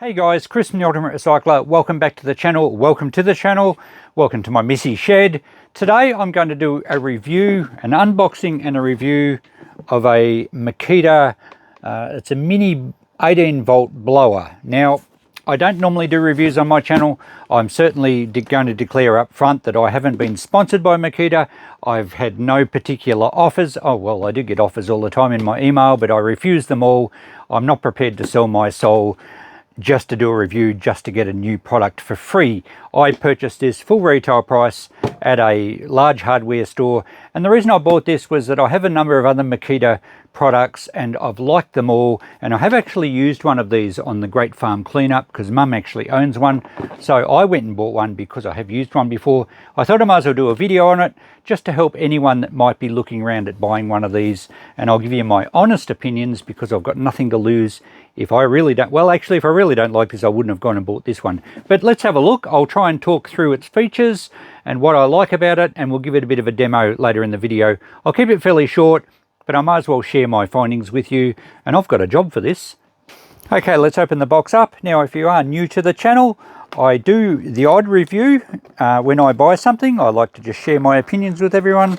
Hey guys, Chris from the Ultimate Recycler. Welcome back to the channel. Welcome to the channel. Welcome to my messy shed. Today I'm going to do a review, an unboxing and a review of a Makita, it's a mini 18 volt blower. Now, I don't normally do reviews on my channel. I'm certainly going to declare up front that I haven't been sponsored by Makita. I've had no particular offers. Oh, well, I do get offers all the time in my email, but I refuse them all. I'm not prepared to sell my soul just to do a review, just to get a new product for free. I purchased this full retail price at a large hardware store, and the reason I bought this was that I have a number of other Makita products and I've liked them all, and I have actually used one of these on the Great Farm cleanup because Mum actually owns one. So I went and bought one because I have used one before. I thought I might as well do a video on it just to help anyone that might be looking around at buying one of these, and I'll give you my honest opinions because I've got nothing to lose. If I really don't, well, actually, if I really don't like this, I wouldn't have gone and bought this one. But let's have a look. I'll try and talk through its features and what I like about it, and we'll give it a bit of a demo later in the video. I'll keep it fairly short, but I might as well share my findings with you, and I've got a job for this. Okay, let's open the box up. Now, if you are new to the channel, I do the odd review. When I buy something, I like to just share my opinions with everyone.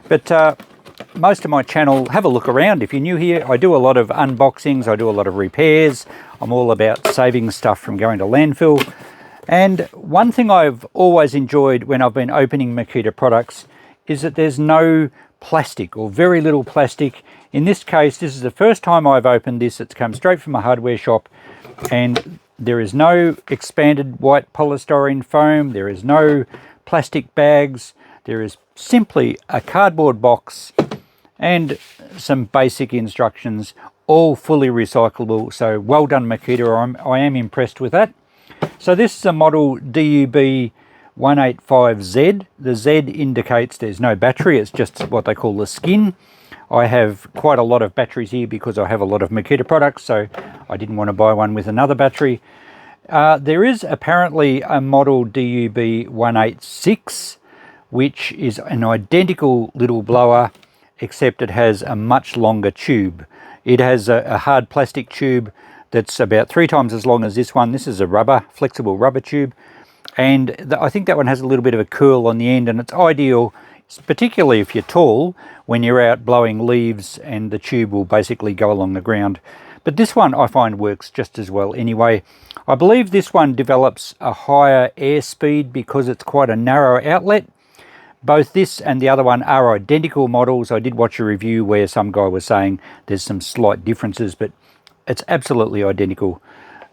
But most of my channel, have a look around. If you're new here, I do a lot of unboxings, I do a lot of repairs. I'm all about saving stuff from going to landfill. And one thing I've always enjoyed when I've been opening Makita products is that there's no plastic, or very little plastic. In this case, this is the first time I've opened this. It's come straight from a hardware shop, and there is no expanded white polystyrene foam. There is no plastic bags. There is simply a cardboard box and some basic instructions, all fully recyclable. So well done, Makita. I am impressed with that. So this is a model DUB185Z. The Z indicates there's no battery. It's just what they call the skin. I have quite a lot of batteries here because I have a lot of Makita products, so I didn't want to buy one with another battery. There is apparently a model DUB186, which is an identical little blower, except it has a much longer tube. It has a hard plastic tube that's about 3 times as long as this one. This is a flexible rubber tube, and I think that one has a little bit of a curl on the end, and it's ideal, particularly if you're tall, when you're out blowing leaves and the tube will basically go along the ground. But this one I find works just as well anyway. I believe this one develops a higher airspeed because it's quite a narrow outlet. Both this and the other one are identical models. I did watch a review where some guy was saying there's some slight differences, but it's absolutely identical.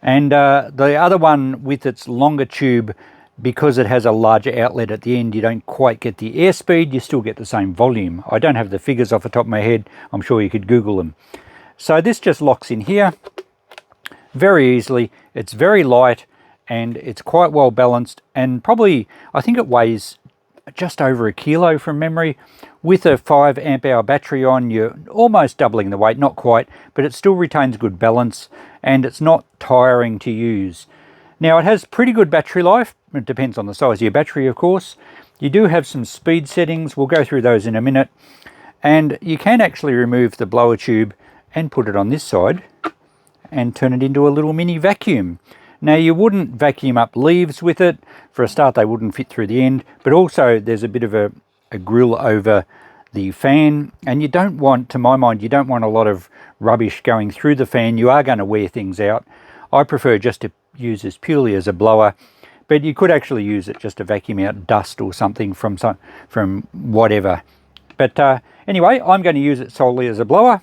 And the other one with its longer tube, because it has a larger outlet at the end, you don't quite get the airspeed, you still get the same volume. I don't have the figures off the top of my head. I'm sure you could Google them. So this just locks in here very easily. It's very light and it's quite well balanced, and probably, I think it weighs just over 1 kilo from memory. With a 5 amp hour battery on, you're almost doubling the weight, not quite, but it still retains good balance and it's not tiring to use. Now, it has pretty good battery life. It depends on the size of your battery, of course. You do have some speed settings. We'll go through those in a minute. And you can actually remove the blower tube and put it on this side and turn it into a little mini vacuum. Now, you wouldn't vacuum up leaves with it. For a start, they wouldn't fit through the end, but also there's a bit of a grill over the fan, and you don't want, to my mind, you don't want a lot of rubbish going through the fan. You are going to wear things out. I prefer just to use this purely as a blower, but you could actually use it just to vacuum out dust or something from whatever. But anyway, I'm going to use it solely as a blower.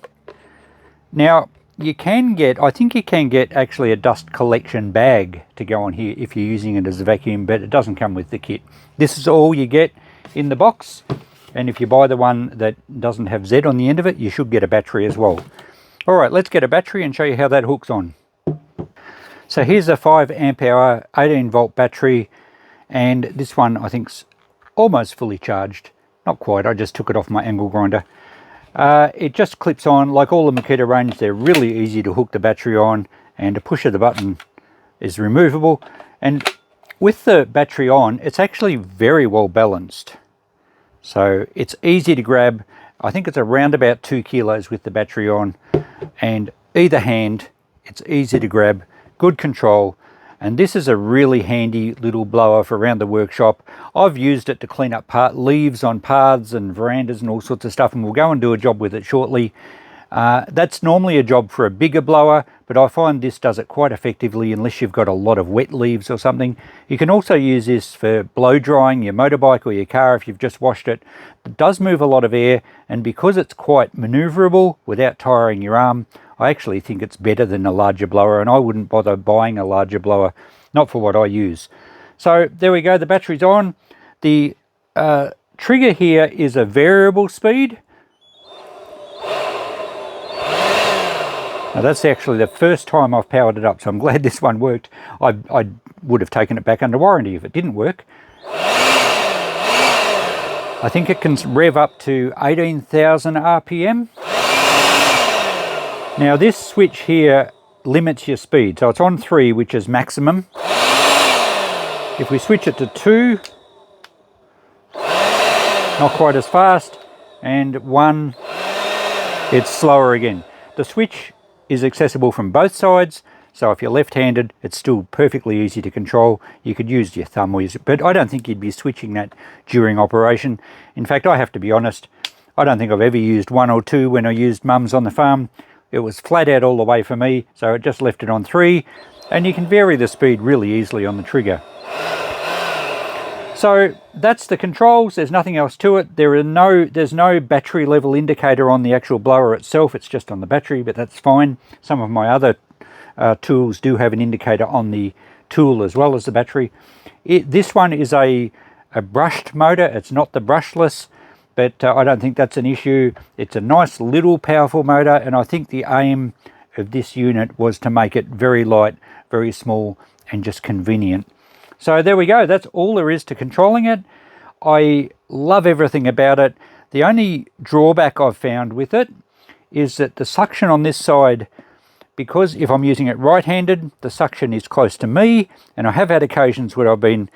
Now, you can get, I think you can get actually a dust collection bag to go on here if you're using it as a vacuum, but it doesn't come with the kit. This is all you get in the box, and if you buy the one that doesn't have Z on the end of it, you should get a battery as well. All right, let's get a battery and show you how that hooks on. So here's a 5 amp hour 18 volt battery, and this one I think's almost fully charged. Not quite, I just took it off my angle grinder. It just clips on. Like all the Makita range, they're really easy to hook the battery on, and a push of the button is removable. And with the battery on, it's actually very well balanced. So it's easy to grab. I think it's around about 2 kilos with the battery on, and either hand, it's easy to grab good control. And this is a really handy little blower for around the workshop. I've used it to clean up leaves on paths and verandas and all sorts of stuff, and we'll go and do a job with it shortly. That's normally a job for a bigger blower, but I find this does it quite effectively unless you've got a lot of wet leaves or something. You can also use this for blow drying your motorbike or your car if you've just washed it. It does move a lot of air, and because it's quite maneuverable without tiring your arm, I actually think it's better than a larger blower, and I wouldn't bother buying a larger blower, not for what I use. So there we go, the battery's on. The trigger here is a variable speed. Now that's actually the first time I've powered it up, so I'm glad this one worked. I would have taken it back under warranty if it didn't work. I think it can rev up to 18,000 RPM. Now this switch here limits your speed, so it's on 3, which is maximum. If we switch it to 2, not quite as fast, and 1, it's slower again. The switch is accessible from both sides, so if you're left-handed, it's still perfectly easy to control. You could use your thumb, but I don't think you'd be switching that during operation. In fact, I have to be honest, I don't think I've ever used 1 or 2 when I used Mum's on the farm. It was flat out all the way for me, so it just left it on 3, and you can vary the speed really easily on the trigger. So that's the controls. There's nothing else to it. There's no battery level indicator on the actual blower itself. It's just on the battery, but that's fine. Some of my other tools do have an indicator on the tool as well as the battery. This one is a brushed motor. It's not the brushless, but I don't think that's an issue. It's a nice little powerful motor, and I think the aim of this unit was to make it very light, very small, and just convenient. So there we go, that's all there is to controlling it. I love everything about it. The only drawback I've found with it is that the suction on this side, because if I'm using it right-handed, the suction is close to me, and I have had occasions where I've been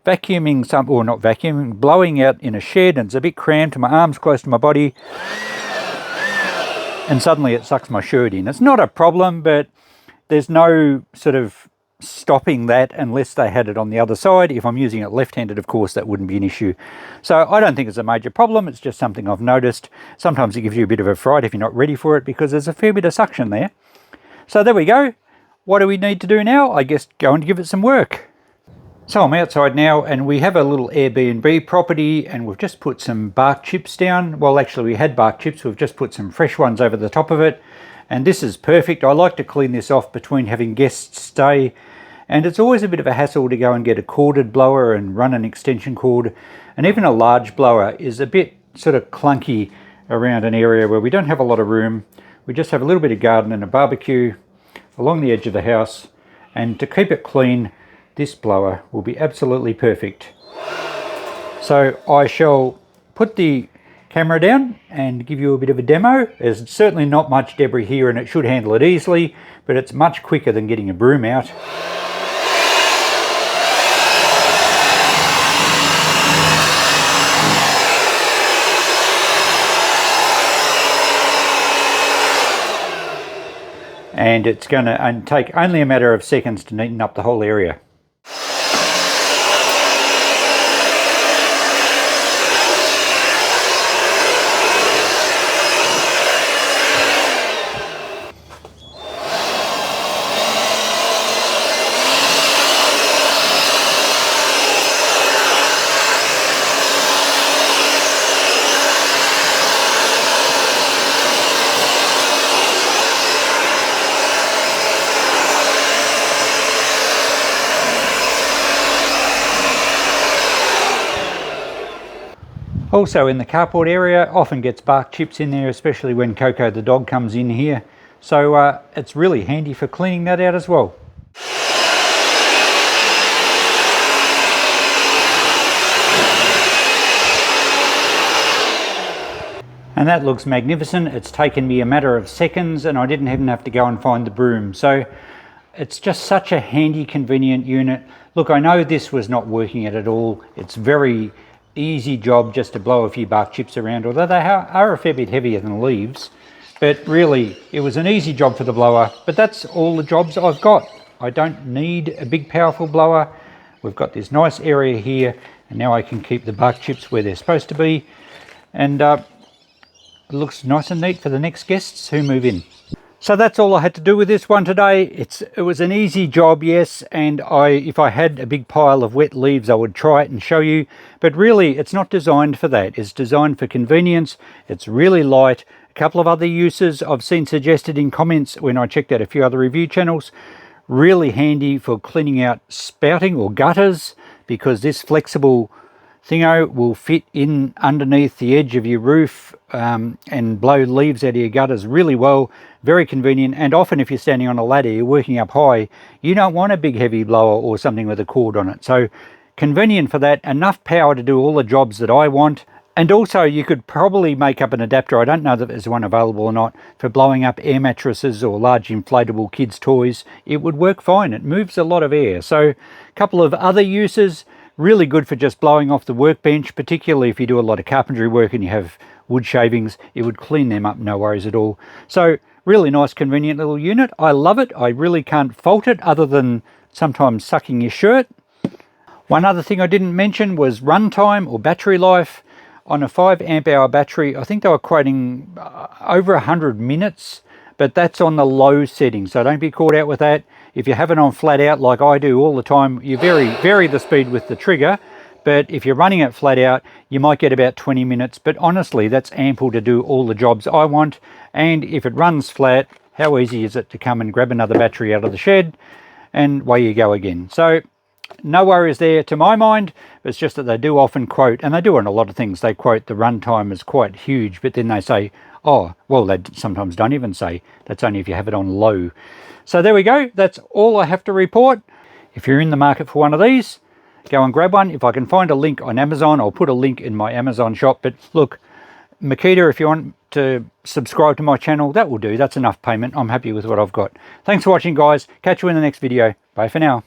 vacuuming not vacuuming, blowing out in a shed, and it's a bit cramped, my arm's close to my body, and suddenly it sucks my shirt in. It's not a problem, but there's no sort of stopping that unless they had it on the other side. If I'm using it left-handed, of course, that wouldn't be an issue. So I don't think it's a major problem. It's just something I've noticed. Sometimes it gives you a bit of a fright if you're not ready for it, because there's a fair bit of suction there. So there we go. What do we need to do now? I guess go and give it some work. So I'm outside now, and we have a little Airbnb property, and we've just put some bark chips down. Well, actually we had bark chips. We've just put some fresh ones over the top of it. And this is perfect. I like to clean this off between having guests stay, and it's always a bit of a hassle to go and get a corded blower and run an extension cord, and even a large blower is a bit sort of clunky around an area where we don't have a lot of room. We just have a little bit of garden and a barbecue along the edge of the house, and to keep it clean, this blower will be absolutely perfect. So I shall put the camera down and give you a bit of a demo. There's certainly not much debris here, and it should handle it easily, but it's much quicker than getting a broom out. And it's going to take only a matter of seconds to neaten up the whole area. Also in the carport area, often gets bark chips in there, especially when Coco the dog comes in here. So it's really handy for cleaning that out as well. And that looks magnificent. It's taken me a matter of seconds, and I didn't even have to go and find the broom. So it's just such a handy, convenient unit. Look, I know this was not working at all. It's very easy job just to blow a few bark chips around, although they are a fair bit heavier than leaves. But really, it was an easy job for the blower, but that's all the jobs I've got. I don't need a big powerful blower. We've got this nice area here, and now I can keep the bark chips where they're supposed to be, and it looks nice and neat for the next guests who move in. So that's all I had to do with this one today. It was an easy job, yes, and if I had a big pile of wet leaves, I would try it and show you, but really it's not designed for that. It's designed for convenience. It's really light. A couple of other uses I've seen suggested in comments when I checked out a few other review channels. Really handy for cleaning out spouting or gutters, because this flexible thingo will fit in underneath the edge of your roof and blow leaves out of your gutters really well. Very convenient, and often if you're standing on a ladder, you're working up high, you don't want a big heavy blower or something with a cord on it. So convenient for that, enough power to do all the jobs that I want. And also you could probably make up an adapter, I don't know that there's one available or not, for blowing up air mattresses or large inflatable kids toys. It would work fine. It moves a lot of air. So a couple of other uses. Really good for just blowing off the workbench, particularly if you do a lot of carpentry work and you have wood shavings. It would clean them up, no worries at all. So really nice, convenient little unit. I love it. I really can't fault it, other than sometimes sucking your shirt. One other thing I didn't mention was runtime or battery life. On a 5 amp hour battery, I think they were quoting over 100 minutes, but that's on the low setting, so don't be caught out with that. If you have it on flat out like I do all the time, you vary the speed with the trigger, but if you're running it flat out, you might get about 20 minutes, but honestly, that's ample to do all the jobs I want. And if it runs flat, how easy is it to come and grab another battery out of the shed, and away you go again. So no worries there to my mind. It's just that they do often quote, and they do on a lot of things, they quote the runtime as quite huge, but then they say, oh, well, they sometimes don't even say, that's only if you have it on low. So there we go. That's all I have to report. If you're in the market for one of these, go and grab one. If I can find a link on Amazon, I'll put a link in my Amazon shop. But look, Makita, if you want to subscribe to my channel, that will do. That's enough payment. I'm happy with what I've got. Thanks for watching, guys. Catch you in the next video. Bye for now.